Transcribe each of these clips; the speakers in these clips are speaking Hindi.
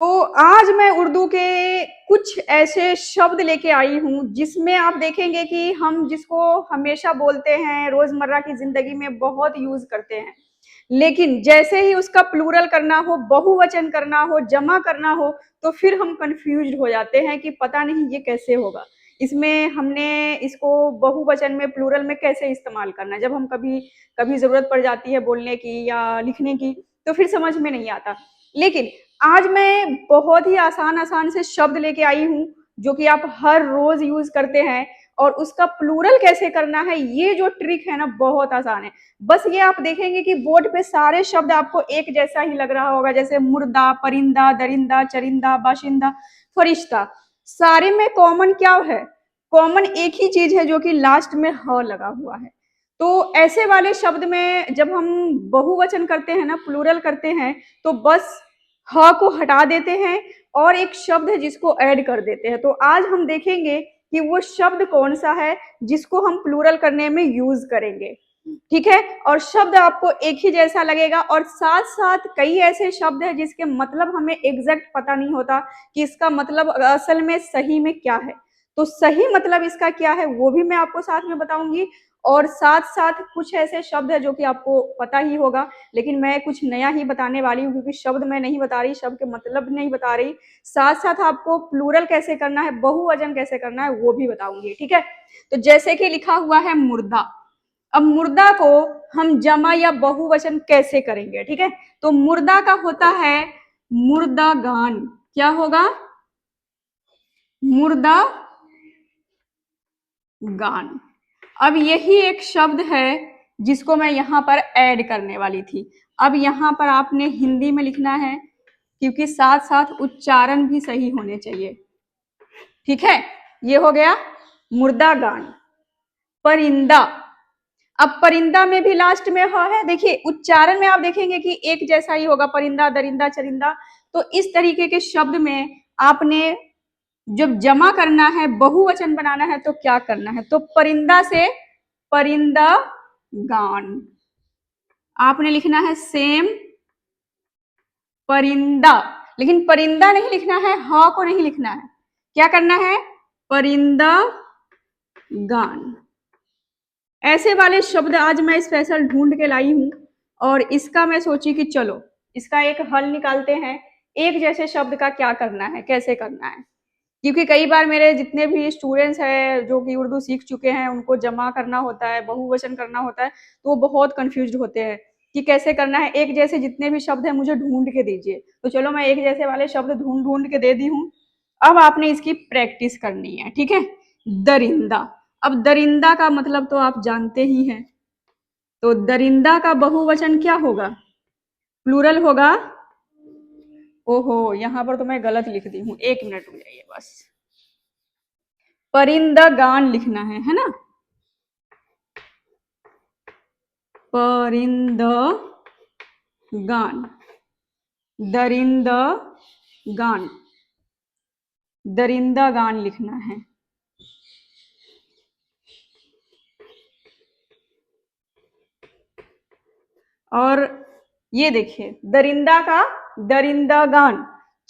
तो आज मैं उर्दू के कुछ ऐसे शब्द लेके आई हूँ जिसमें आप देखेंगे कि हम जिसको हमेशा बोलते हैं, रोजमर्रा की जिंदगी में बहुत यूज करते हैं, लेकिन जैसे ही उसका प्लूरल करना हो, बहुवचन करना हो, जमा करना हो, तो फिर हम कंफ्यूज हो जाते हैं कि पता नहीं ये कैसे होगा। इसमें हमने इसको बहुवचन में, प्लूरल में कैसे इस्तेमाल करना है। जब हम कभी कभी जरूरत पड़ जाती है बोलने की या लिखने की, तो फिर समझ में नहीं आता। लेकिन आज मैं बहुत ही आसान आसान से शब्द लेके आई हूँ जो कि आप हर रोज यूज करते हैं, और उसका प्लूरल कैसे करना है, ये जो ट्रिक है ना, बहुत आसान है। बस ये आप देखेंगे कि बोर्ड पे सारे शब्द आपको एक जैसा ही लग रहा होगा, जैसे मुर्दा, परिंदा, दरिंदा, चरिंदा, बाशिंदा, फरिश्ता। सारे में कॉमन क्या है? कॉमन एक ही चीज है, जो कि लास्ट में ह लगा हुआ है। तो ऐसे वाले शब्द में जब हम बहुवचन करते हैं ना, प्लूरल करते हैं, तो बस ह को हटा देते हैं और एक शब्द है जिसको ऐड कर देते हैं। तो आज हम देखेंगे कि वो शब्द कौन सा है जिसको हम प्लूरल करने में यूज करेंगे। ठीक है, और शब्द आपको एक ही जैसा लगेगा, और साथ साथ कई ऐसे शब्द हैं जिसके मतलब हमें एग्जैक्ट पता नहीं होता कि इसका मतलब असल में सही में क्या है। तो सही मतलब इसका क्या है वो भी मैं आपको साथ में बताऊंगी, और साथ साथ कुछ ऐसे शब्द है जो कि आपको पता ही होगा, लेकिन मैं कुछ नया ही बताने वाली हूँ, क्योंकि शब्द मैं नहीं बता रही, शब्द के मतलब नहीं बता रही। साथ साथ आपको प्लूरल कैसे करना है, बहुवचन कैसे करना है, वो भी बताऊंगी। ठीक है, तो जैसे कि लिखा हुआ है मुर्दा। अब मुर्दा को हम जमा या बहुवचन कैसे करेंगे? ठीक है, तो मुर्दा का होता है मुर्दागान। क्या होगा? मुर्दा गान। अब यही एक शब्द है जिसको मैं यहाँ पर ऐड करने वाली थी। अब यहाँ पर आपने हिंदी में लिखना है, क्योंकि साथ साथ उच्चारण भी सही होने चाहिए। ठीक है, ये हो गया मुर्दा गान। परिंदा। अब परिंदा में भी लास्ट में ह है। देखिए उच्चारण में आप देखेंगे कि एक जैसा ही होगा, परिंदा, दरिंदा, चरिंदा। तो इस तरीके के शब्द में आपने जब जमा करना है, बहुवचन बनाना है, तो क्या करना है? तो परिंदा से परिंदा गान। आपने लिखना है सेम परिंदा, लेकिन परिंदा नहीं लिखना है, ह को नहीं लिखना है। क्या करना है? परिंदा गान। ऐसे वाले शब्द आज मैं स्पेशल ढूंढ के लाई हूं, और इसका मैं सोची कि चलो इसका एक हल निकालते हैं। एक जैसे शब्द का क्या करना है, कैसे करना है? क्योंकि कई बार मेरे जितने भी स्टूडेंट्स हैं जो कि उर्दू सीख चुके हैं, उनको जमा करना होता है, बहुवचन करना होता है, तो वो बहुत कंफ्यूज होते हैं कि कैसे करना है। एक जैसे जितने भी शब्द हैं मुझे ढूंढ के दीजिए। तो चलो मैं एक जैसे वाले शब्द ढूंढ ढूंढ के दे दी हूँ। अब आपने इसकी प्रैक्टिस करनी है। ठीक है, दरिंदा। अब दरिंदा का मतलब तो आप जानते ही हैं। तो दरिंदा का बहुवचन क्या होगा? प्लूरल होगा। ओहो, यहाँ पर तो मैं गलत लिख दी हूँ, एक मिनट रुक जाइए बस। परिंदा गान लिखना है ना? परिंदा गान, दरिंदा गान, दरिंदा गान लिखना है। और ये देखिए दरिंदा का दरिंदा गान।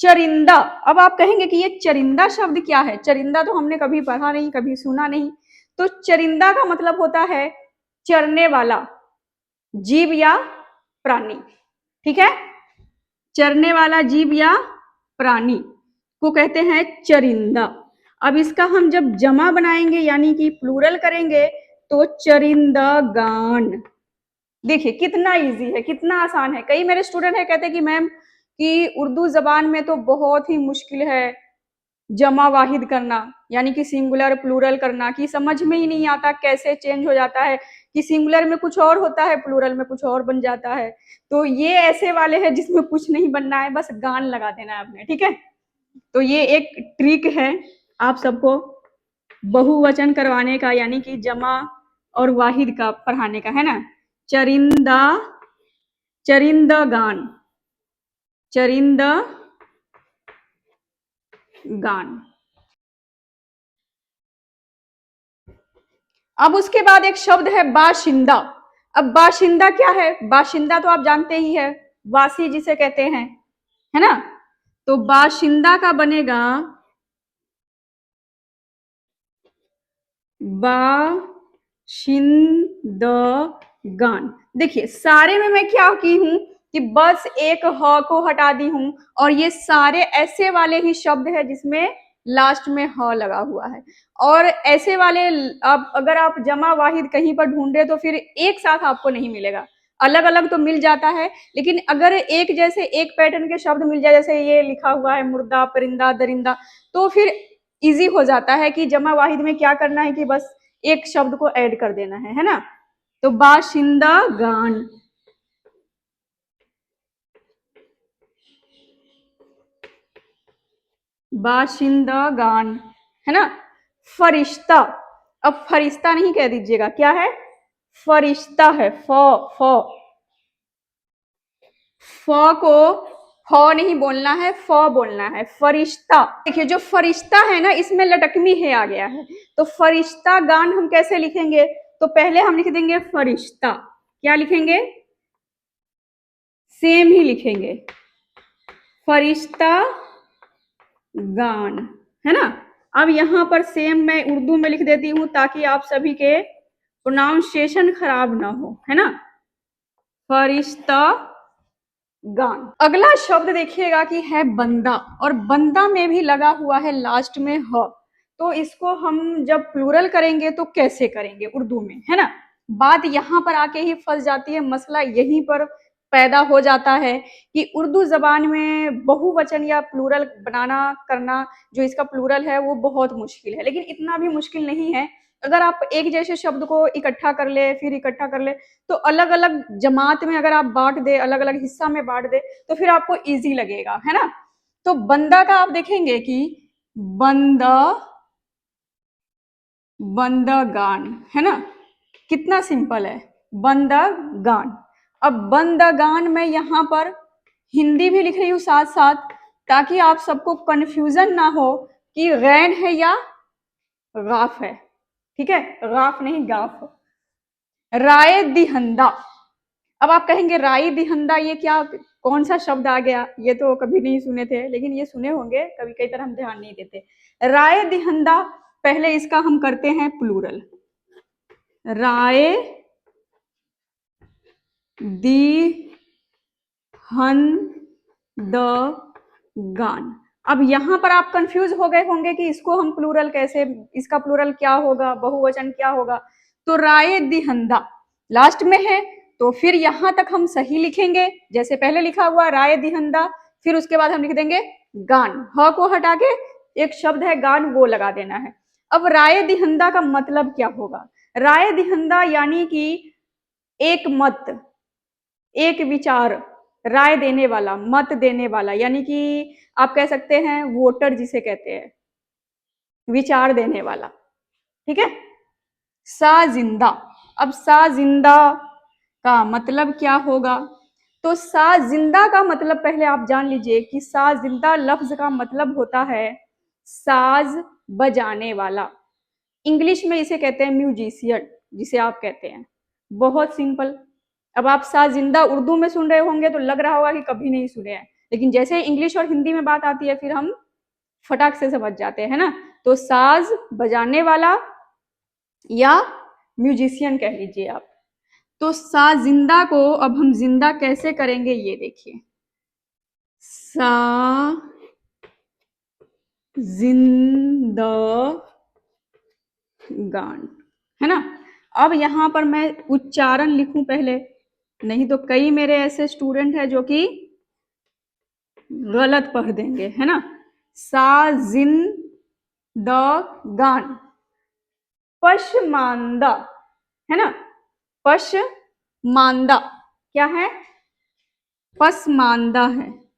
चरिंदा। अब आप कहेंगे कि ये चरिंदा शब्द क्या है? चरिंदा तो हमने कभी पढ़ा नहीं, कभी सुना नहीं। तो चरिंदा का मतलब होता है चरने वाला जीव या प्राणी। ठीक है, चरने वाला जीव या प्राणी को कहते हैं चरिंदा। अब इसका हम जब जमा बनाएंगे यानी कि प्लूरल करेंगे, तो चरिंदा गान। देखिए कितना इजी है, कितना आसान है। कई मेरे स्टूडेंट है कहते हैं कि मैम कि उर्दू जबान में तो बहुत ही मुश्किल है जमा वाहिद करना, यानी कि सिंगुलर प्लूरल करना, कि समझ में ही नहीं आता कैसे चेंज हो जाता है, कि सिंगुलर में कुछ और होता है, प्लूरल में कुछ और बन जाता है। तो ये ऐसे वाले हैं जिसमें कुछ नहीं बनना है, बस गान लगा देना है आपने। ठीक है, तो ये एक ट्रिक है आप सबको बहुवचन करवाने का, यानी कि जमा और वाहिद का पढ़ाने का, है ना? चरिंदा, चरिंदा गान, चरिंदा गान। अब उसके बाद एक शब्द है बाशिंदा। अब बाशिंदा क्या है? बाशिंदा तो आप जानते ही है, वासी जिसे कहते हैं, है ना? तो बाशिंदा का बनेगा बाशिंदगान। देखिए सारे में मैं क्या की हूं कि बस एक ह को हटा दी हूं, और ये सारे ऐसे वाले ही शब्द है जिसमें लास्ट में ह लगा हुआ है। और ऐसे वाले अब अगर आप जमा वाहिद कहीं पर ढूंढे तो फिर एक साथ आपको नहीं मिलेगा, अलग अलग तो मिल जाता है, लेकिन अगर एक जैसे एक पैटर्न के शब्द मिल जाए, जैसे ये लिखा हुआ है मुर्दा, परिंदा, दरिंदा, तो फिर इजी हो जाता है कि जमा वाहिद में क्या करना है कि बस एक शब्द को ऐड कर देना है ना। तो बाशिंदा गान, बाशिंदा गान, है ना। फरिश्ता, अब फरिश्ता नहीं कह दीजिएगा, क्या है, फरिश्ता है। फ फ को फ नहीं बोलना है, फ बोलना है, फरिश्ता। देखिए जो फरिश्ता है ना, इसमें लटकमी है आ गया है, तो फरिश्ता गान हम कैसे लिखेंगे, तो पहले हम लिख देंगे फरिश्ता, क्या लिखेंगे, सेम ही लिखेंगे, फरिश्ता गान, है ना। अब यहां पर सेम मैं उर्दू में लिख देती हूं ताकि आप सभी के प्रोनाउंसिएशन खराब ना हो, है ना। फरिश्ता गान। अगला शब्द देखिएगा कि है बंदा, और बंदा में भी लगा हुआ है लास्ट में ह, तो इसको हम जब प्लूरल करेंगे तो कैसे करेंगे उर्दू में, है ना। बात यहाँ पर आके ही फंस जाती है, मसला यहीं पर पैदा हो जाता है कि उर्दू जबान में बहुवचन या प्लूरल बनाना करना, जो इसका प्लूरल है वो बहुत मुश्किल है, लेकिन इतना भी मुश्किल नहीं है। अगर आप एक जैसे शब्द को इकट्ठा कर ले, फिर इकट्ठा कर ले, तो अलग अलग जमात में अगर आप बांट दे, अलग अलग हिस्सा में बांट दे, तो फिर आपको इजी लगेगा, है ना। तो बंदा का आप देखेंगे कि बंदा, बंदगान, है ना, कितना सिंपल है, बंदगान। अब बंदगान में यहां पर हिंदी भी लिख रही हूं साथ साथ, ताकि आप सबको कंफ्यूजन ना हो कि गैन है या गाफ है, ठीक है, गाफ नहीं गाफ। राय दिहंदा, अब आप कहेंगे राई दिहंदा ये क्या, कौन सा शब्द आ गया, ये तो कभी नहीं सुने थे, लेकिन ये सुने होंगे कभी, कई तरह हम ध्यान नहीं देते। राय दिहंदा, पहले इसका हम करते हैं प्लूरल, राय दी हन द गान। अब यहां पर आप कंफ्यूज हो गए होंगे कि इसको हम प्लूरल कैसे, इसका प्लूरल क्या होगा, बहुवचन क्या होगा। तो राय दिहंदा लास्ट में है, तो फिर यहां तक हम सही लिखेंगे जैसे पहले लिखा हुआ राय दिहंदा, फिर उसके बाद हम लिख देंगे गान, ह को हटा के एक शब्द है गान वो लगा देना है। अब राय दिहंदा का मतलब क्या होगा, राय दिहंदा यानी कि एक मत, एक विचार, राय देने वाला, मत देने वाला, यानी कि आप कह सकते हैं वोटर जिसे कहते हैं, विचार देने वाला, ठीक है। सा जिंदा, अब सा जिंदा का मतलब क्या होगा, तो सा जिंदा का मतलब पहले आप जान लीजिए कि सा जिंदा लफ्ज का मतलब होता है साज बजाने वाला। इंग्लिश में इसे कहते हैं म्यूजिशियन, जिसे आप कहते हैं, बहुत सिंपल। अब आप सा जिंदा उर्दू में सुन रहे होंगे तो लग रहा होगा कि कभी नहीं सुने हैं, लेकिन जैसे इंग्लिश और हिंदी में बात आती है फिर हम फटाक से समझ जाते हैं ना। तो साज बजाने वाला या म्यूजिशियन कह लीजिए आप। तो सा जिंदा को अब हम जिंदा कैसे करेंगे ये देखिए, सा जिंदगान, है ना। अब यहां पर मैं उच्चारण लिखूं पहले, नहीं तो कई मेरे ऐसे स्टूडेंट हैं जो कि गलत पढ़ देंगे, है ना। सा जिन द गान, पशमांदा, है ना, पशमांदा क्या है, पसमांदा है।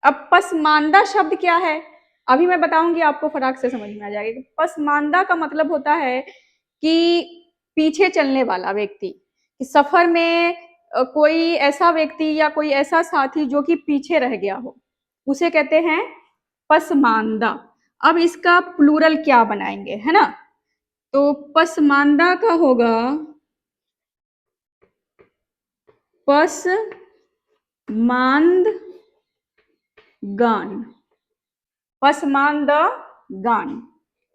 अब पसमांदा शब्द क्या है, अभी मैं बताऊंगी आपको, फटाक से समझ में आ जाएगा। पसमांदा का मतलब होता है कि पीछे चलने वाला व्यक्ति, कि सफर में कोई ऐसा व्यक्ति या कोई ऐसा साथी जो कि पीछे रह गया हो, उसे कहते हैं पसमांदा। अब इसका प्लूरल क्या बनाएंगे, है ना, तो पसमांदा का होगा पसमांद गान, पसमानदगान।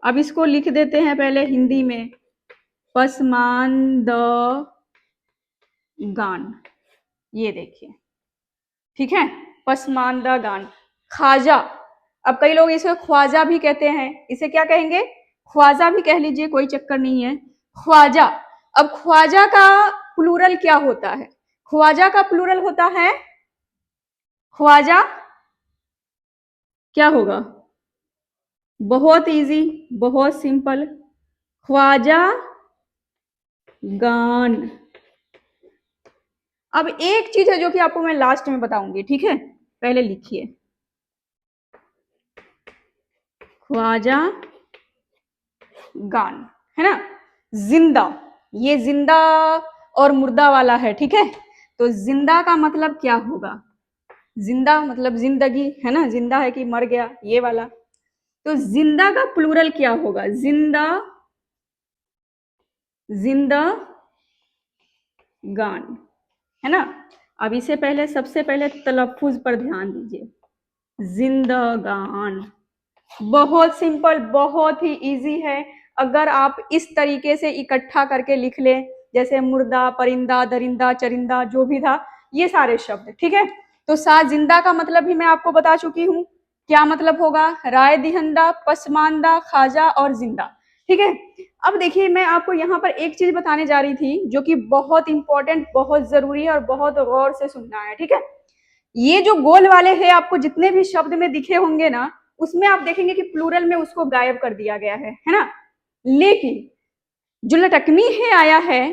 अब इसको लिख देते हैं पहले हिंदी में, पसमानदगान, ये देखिए, ठीक है, पसमानदगान। खाजा, अब कई लोग इसे ख्वाजा भी कहते हैं, इसे क्या कहेंगे, ख्वाजा भी कह लीजिए, कोई चक्कर नहीं है, ख्वाजा। अब ख्वाजा का प्लूरल क्या होता है, ख्वाजा का प्लूरल होता है, ख्वाजा क्या होगा, बहुत इजी, बहुत सिंपल, ख्वाजा गान। अब एक चीज है जो कि आपको मैं लास्ट में बताऊंगी, ठीक है, पहले लिखिए, ख्वाजा गान, है ना। जिंदा, ये जिंदा और मुर्दा वाला है, ठीक है, तो जिंदा का मतलब क्या होगा, जिंदा मतलब जिंदगी, है ना, जिंदा है कि मर गया, ये वाला, तो जिंदा का प्लूरल क्या होगा, जिंदा, जिंदा गान, है ना। अब इसे पहले, सबसे पहले तलफ्फुज पर ध्यान दीजिए, जिंदगान, बहुत सिंपल, बहुत ही इजी है। अगर आप इस तरीके से इकट्ठा करके लिख लें, जैसे मुर्दा, परिंदा, दरिंदा, चरिंदा, जो भी था, ये सारे शब्द, ठीक है। तो सा जिंदा का मतलब भी मैं आपको बता चुकी हूँ, क्या मतलब होगा, राय दिहंदा, पसमानदा, खाजा और जिंदा, ठीक है। अब देखिए, मैं आपको यहाँ पर एक चीज बताने जा रही थी जो कि बहुत इंपॉर्टेंट, बहुत जरूरी है और बहुत गौर से सुनना है, ठीक है। ये जो गोल वाले हैं, आपको जितने भी शब्द में दिखे होंगे ना, उसमें आप देखेंगे कि प्लूरल में उसको गायब कर दिया गया है ना। लेकिन जो लटकमी है आया है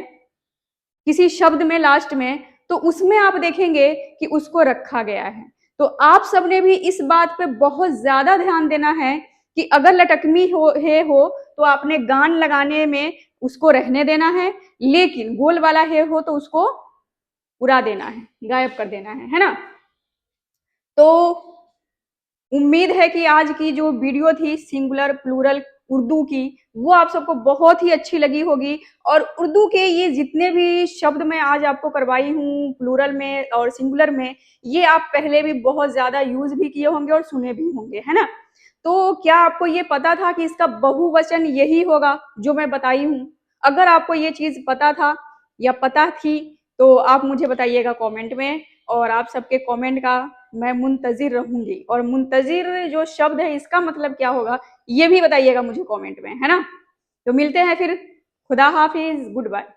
किसी शब्द में लास्ट में, तो उसमें आप देखेंगे कि उसको रखा गया है। तो आप सबने भी इस बात पे बहुत ज्यादा ध्यान देना है कि अगर लटकमी हो तो आपने गान लगाने में उसको रहने देना है, लेकिन गोल वाला हो तो उसको उड़ा देना है, गायब कर देना है ना। तो उम्मीद है कि आज की जो वीडियो थी सिंगुलर प्लूरल उर्दू की, वो आप सबको बहुत ही अच्छी लगी होगी। और उर्दू के ये जितने भी शब्द मैं आज आपको करवाई हूँ प्लूरल में और सिंगुलर में, ये आप पहले भी बहुत ज्यादा यूज भी किए होंगे और सुने भी होंगे, है ना। तो क्या आपको ये पता था कि इसका बहुवचन यही होगा जो मैं बताई हूँ? अगर आपको ये चीज पता था या पता थी तो आप मुझे बताइएगा कमेंट में, और आप सबके कमेंट का मैं मुंतजिर रहूंगी। और मुंतजिर जो शब्द है इसका मतलब क्या होगा ये भी बताइएगा मुझे कमेंट में, है ना। तो मिलते हैं फिर, खुदा हाफिज, गुड बाय।